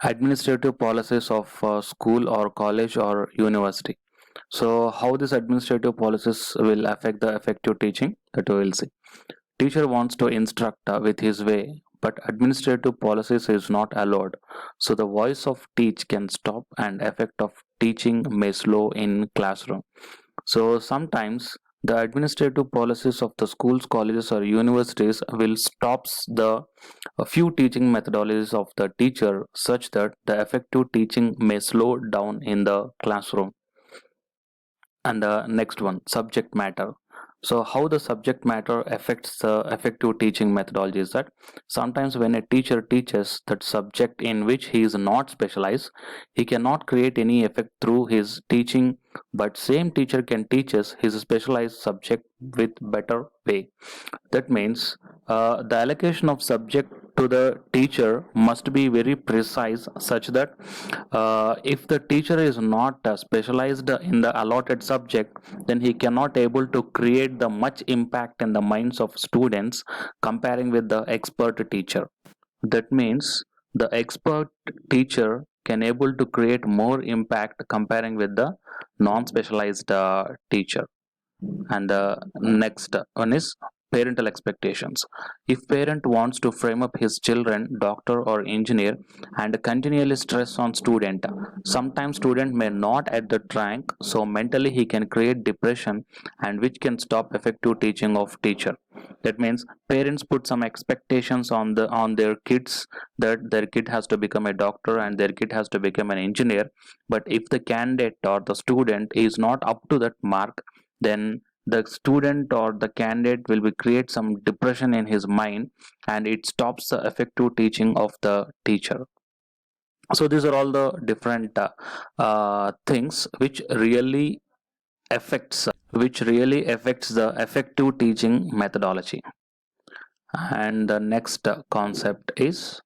Administrative policies of school or college or university. So how these administrative policies will affect the effective teaching, that we will see. Teacher wants to instruct with his way, but administrative policies is not allowed. So the voice of teach can stop and effect of teaching may slow in classroom. So sometimes the administrative policies of the schools, colleges, or universities will stops the a few teaching methodologies of the teacher such that the effective teaching may slow down in the classroom. And the next one, subject matter. So how the subject matter affects the effective teaching methodology is that sometimes when a teacher teaches that subject in which he is not specialized, he cannot create any effect through his teaching, but same teacher can teach us his specialized subject with better way. That means the allocation of subject to the teacher must be very precise such that if the teacher is not specialized in the allotted subject, then he cannot able to create the much impact in the minds of students comparing with the expert teacher. That means the expert teacher can able to create more impact comparing with the non-specialized teacher. And the next one is parental expectations. If parent wants to frame up his children doctor or engineer and continually stress on student, sometimes student may not at the rank, so mentally he can create depression and which can stop effective teaching of teacher. That means parents put some expectations on their kids, that their kid has to become a doctor and their kid has to become an engineer, but if the candidate or the student is not up to that mark, then the student or the candidate will be create some depression in his mind and it stops the effective teaching of the teacher. So these are all the different things which really affects the effective teaching methodology. And the next concept is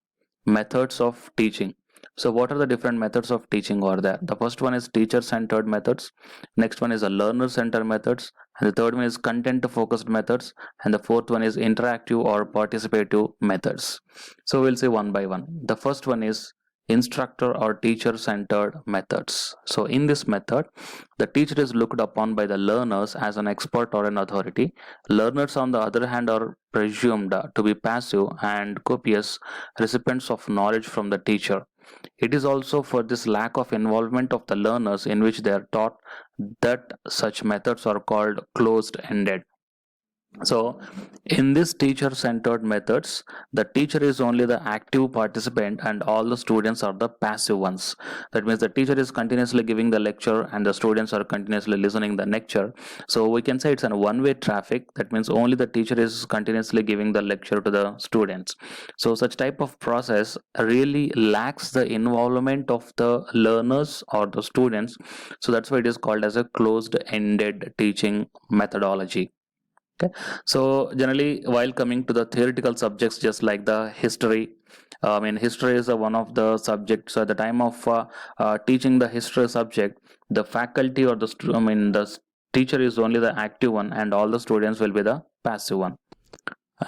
methods of teaching. So what are the different methods of teaching are there? The first one is teacher centered methods, next one is a learner centered methods, and the third one is content focused methods, and the fourth one is interactive or participative methods. So we'll see one by one. The first one is instructor or teacher centered methods. So in this method, the teacher is looked upon by the learners as an expert or an authority. Learners, on the other hand, are presumed to be passive and copious recipients of knowledge from the teacher. It is also for this lack of involvement of the learners in which they are taught that such methods are called closed ended. So, in this teacher centered methods, the teacher is only the active participant and all the students are the passive ones. That means the teacher is continuously giving the lecture and the students are continuously listening the lecture. So, we can say it's a one-way traffic. That means only the teacher is continuously giving the lecture to the students. So, such type of process really lacks the involvement of the learners or the students. So, that's why it is called as a closed-ended teaching methodology. Okay, so generally, while coming to the theoretical subjects, just like the history, I mean, history is one of the subjects. So at the time of teaching the history subject, the faculty or the teacher is only the active one, and all the students will be the passive one.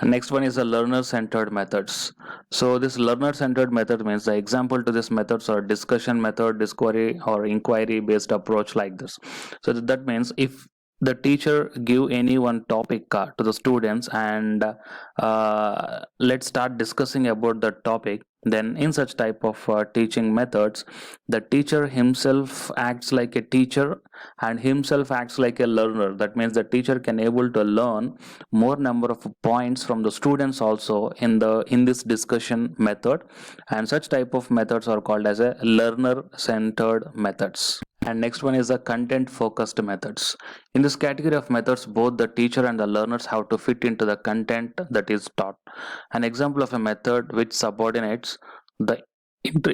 Next one is the learner-centered methods. So this learner-centered method means the example to this methods are discussion method, discovery or inquiry-based approach like this. So that means if the teacher give any one topic to the students and let's start discussing about the topic, then in such type of teaching methods, the teacher himself acts like a teacher and himself acts like a learner. That means the teacher can able to learn more number of points from the students also in this discussion method, and such type of methods are called as a learner centered methods. And next one is the content focused methods. In this category of methods, both the teacher and the learners have to fit into the content that is taught. An example of a method which subordinates the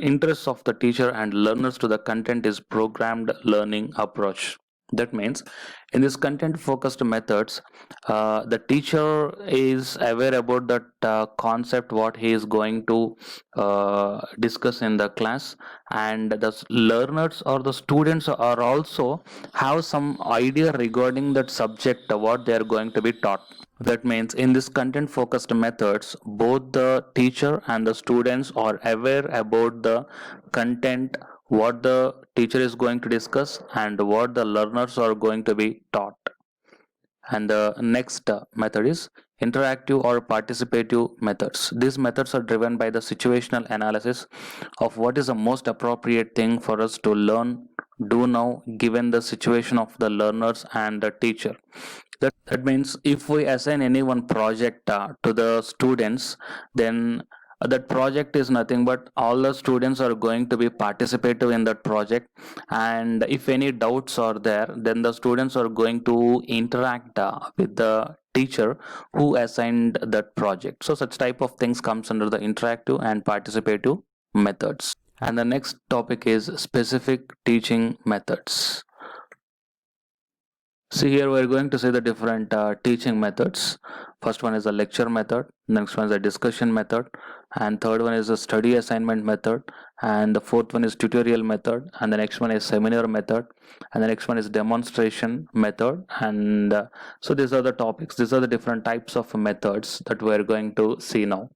interests of the teacher and learners to the content is programmed learning approach. That means in this content focused methods, the teacher is aware about that concept what he is going to discuss in the class, and the learners or the students are also have some idea regarding that subject what they are going to be taught. That means in this content focused methods, both the teacher and the students are aware about the content, what the teacher is going to discuss, and what the learners are going to be taught. And the next method is interactive or participative methods. These methods are driven by the situational analysis of what is the most appropriate thing for us to learn, do now, given the situation of the learners and the teacher. That means if we assign any one project to the students, then that project is nothing but all the students are going to be participative in that project, and if any doubts are there, then the students are going to interact with the teacher who assigned that project. So such type of things comes under the interactive and participative methods. And the next topic is specific teaching methods. See, here we're going to see the different teaching methods. First one is the lecture method, next one is the discussion method, and third one is the study assignment method, and the fourth one is tutorial method, and the next one is seminar method, and the next one is demonstration method. And so these are the topics, these are the different types of methods that we're going to see now.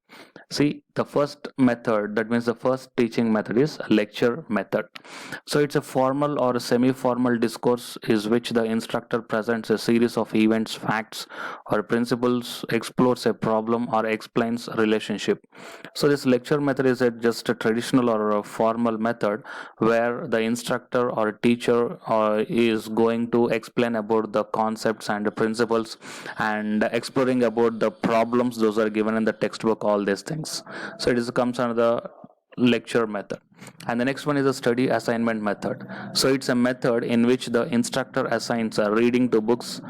See, the first method, that means the first teaching method, is lecture method. So it's a formal or a semi-formal discourse is which the instructor presents a series of events, facts, or principles, explores a problem, or explains a relationship. So this lecture method is just a traditional or a formal method where the instructor or teacher is going to explain about the concepts and the principles and exploring about the problems those are given in the textbook, all these things. So it comes under the lecture method. And the next one is a study assignment method. So it's a method in which the instructor assigns a reading to books,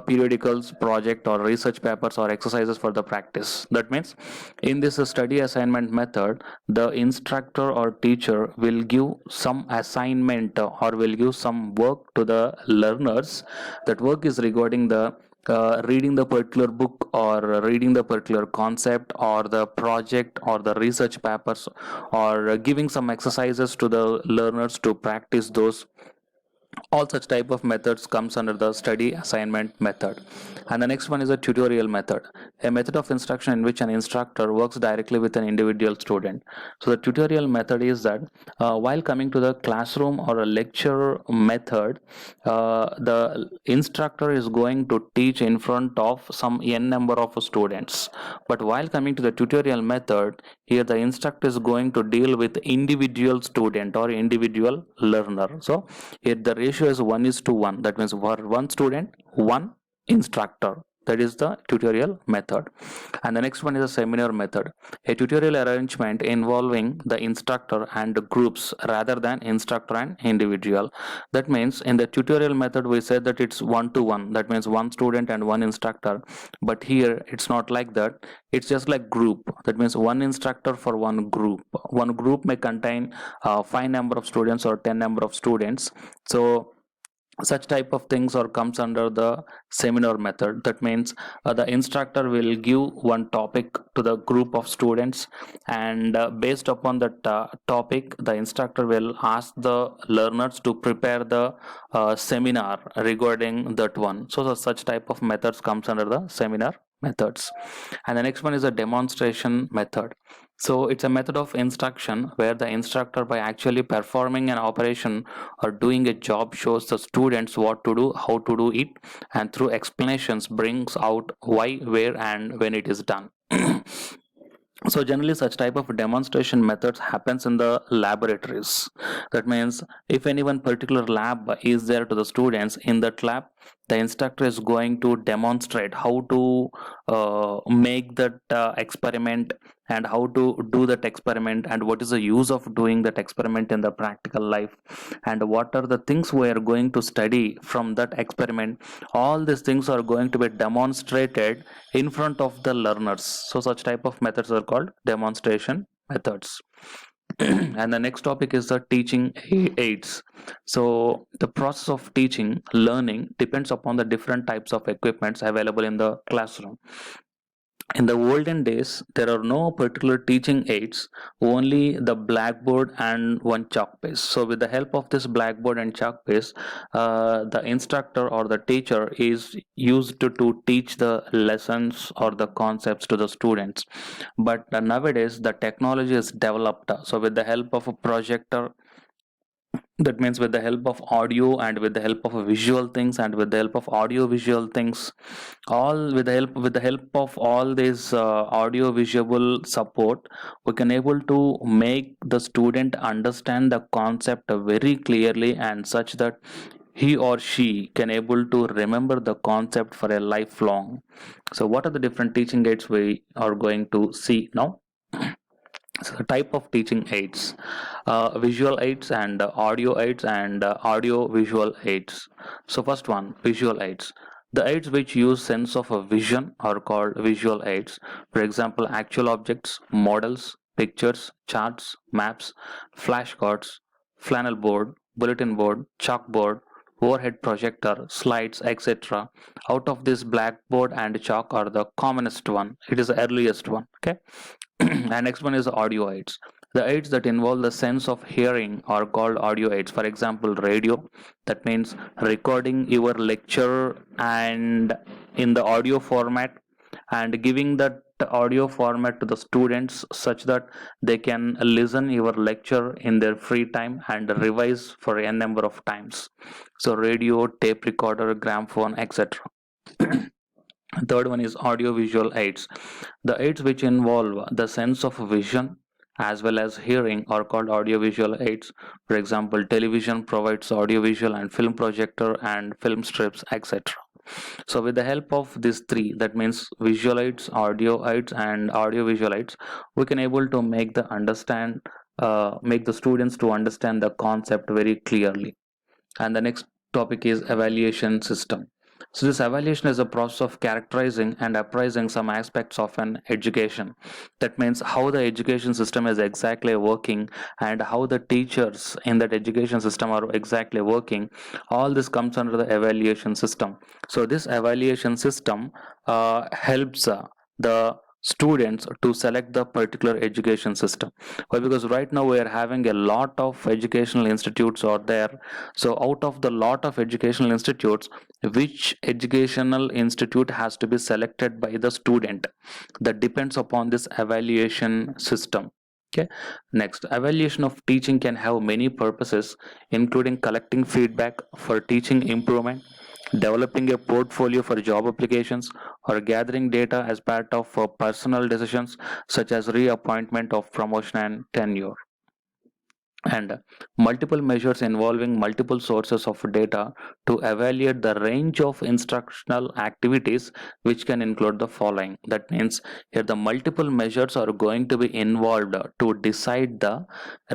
periodicals, project or research papers or exercises for the practice. That means in this study assignment method, the instructor or teacher will give some assignment or will give some work to the learners. That work is regarding the reading the particular book or reading the particular concept or the project or the research papers, or giving some exercises to the learners to practice those. All such type of methods comes under the study assignment method. And the next one is a tutorial method, a method of instruction in which an instructor works directly with an individual student. So the tutorial method is that while coming to the classroom or a lecture method, the instructor is going to teach in front of some n number of students. But while coming to the tutorial method, here the instructor is going to deal with individual student or individual learner. So here the ratio is 1:1. That means for one student, one instructor. That is the tutorial method. And the next one is a seminar method, a tutorial arrangement involving the instructor and groups rather than instructor and individual. That means in the tutorial method we said that it's 1:1. That means one student and one instructor. But here it's not like that. It's just like group. That means one instructor for one group. One group may contain 5 number of students or 10 number of students. So such type of things or comes under the seminar method. That means the instructor will give one topic to the group of students, and based upon that topic, the instructor will ask the learners to prepare the seminar regarding that one. So such type of methods comes under the seminar methods. And the next one is a demonstration method. So it's a method of instruction where the instructor, by actually performing an operation or doing a job, shows the students what to do, how to do it, and through explanations brings out why, where, and when it is done. So generally such type of demonstration methods happens in the laboratories. That means if any one particular lab is there to the students, in that lab the instructor is going to demonstrate how to make that experiment, and how to do that experiment, and what is the use of doing that experiment in the practical life, and what are the things we are going to study from that experiment. All these things are going to be demonstrated in front of the learners. So such type of methods are called demonstration methods. And the next topic is the teaching aids. So the process of teaching learning depends upon the different types of equipments available in the classroom. In the olden days, there are no particular teaching aids, only the blackboard and one chalk piece. So, with the help of this blackboard and chalk piece, the instructor or the teacher is used to teach the lessons or the concepts to the students. But nowadays, the technology is developed. So, with the help of a projector, that means with the help of audio and with the help of visual things and with the help of audio visual things, all with the help of all these audio visual support, we can able to make the student understand the concept very clearly and such that he or she can able to remember the concept for a lifelong. So what are the different teaching aids we are going to see now? So the type of teaching aids, visual aids and audio aids and audio visual aids. So first one, visual aids. The aids which use sense of a vision are called visual aids. For example, actual objects, models, pictures, charts, maps, flashcards, flannel board, bulletin board, chalkboard, overhead projector, slides, etc. Out of this, blackboard and chalk are the commonest one. It is the earliest one. Okay. And next one is audio aids. The aids that involve the sense of hearing are called audio aids. For example, radio, that means recording your lecture and in the audio format and giving that audio format to the students such that they can listen your lecture in their free time and revise for a number of times. So radio, tape recorder, gramophone, etc. Third one is audiovisual aids. The aids which involve the sense of vision as well as hearing are called audiovisual aids. For example, television provides audiovisual and film projector and film strips, etc. So with the help of these three, that means visual aids, audio aids, and audiovisual aids, we can able to make the students to understand the concept very clearly. And the next topic is evaluation system. So this evaluation is a process of characterizing and appraising some aspects of an education. That means how the education system is exactly working and how the teachers in that education system are exactly working. All this comes under the evaluation system. So this evaluation system helps the students to select the particular education system. Why? Because right now we are having a lot of educational institutes out there. So out of the lot of educational institutes, which educational institute has to be selected by the student, that depends upon this evaluation system. Okay. Next, evaluation of teaching can have many purposes, including collecting feedback for teaching improvement, developing a portfolio for job applications, or gathering data as part of personal decisions such as reappointment of promotion and tenure. And multiple measures involving multiple sources of data to evaluate the range of instructional activities, which can include the following. That means here the multiple measures are going to be involved to decide the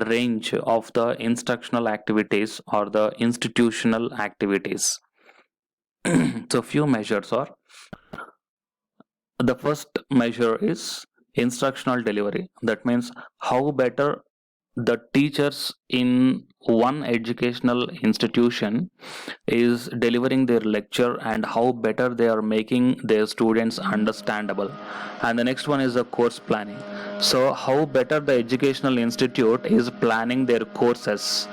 range of the instructional activities or the institutional activities. So few measures are, the first measure is instructional delivery. That means how better the teachers in one educational institution is delivering their lecture and how better they are making their students understandable. And the next one is the course planning. So how better the educational institute is planning their courses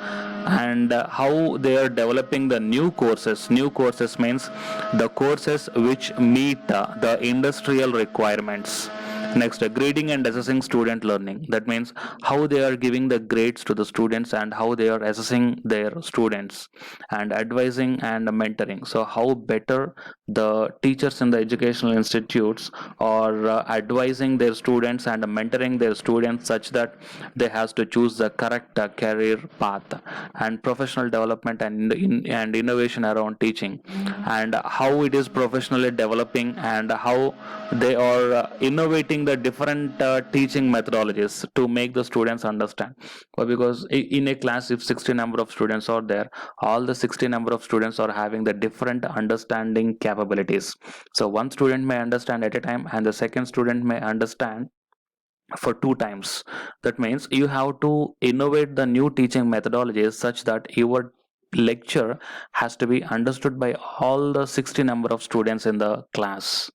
and how they are developing the new courses means the courses which meet the industrial requirements. Next, grading and assessing student learning. That means how they are giving the grades to the students and how they are assessing their students, and advising and mentoring. So how better the teachers in the educational institutes are advising their students and mentoring their students such that they has to choose the correct career path. And professional development and innovation around teaching, and how it is professionally developing and how they are innovating the different teaching methodologies to make the students understand. Well, because in a class, if 60 number of students are there, all the 60 number of students are having the different understanding capabilities. So one student may understand at a time and the second student may understand for two times. That means you have to innovate the new teaching methodologies such that your lecture has to be understood by all the 60 number of students in the class.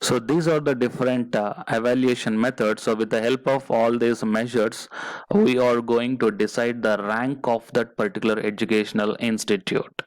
So these are the different evaluation methods. So with the help of all these measures, we are going to decide the rank of that particular educational institute.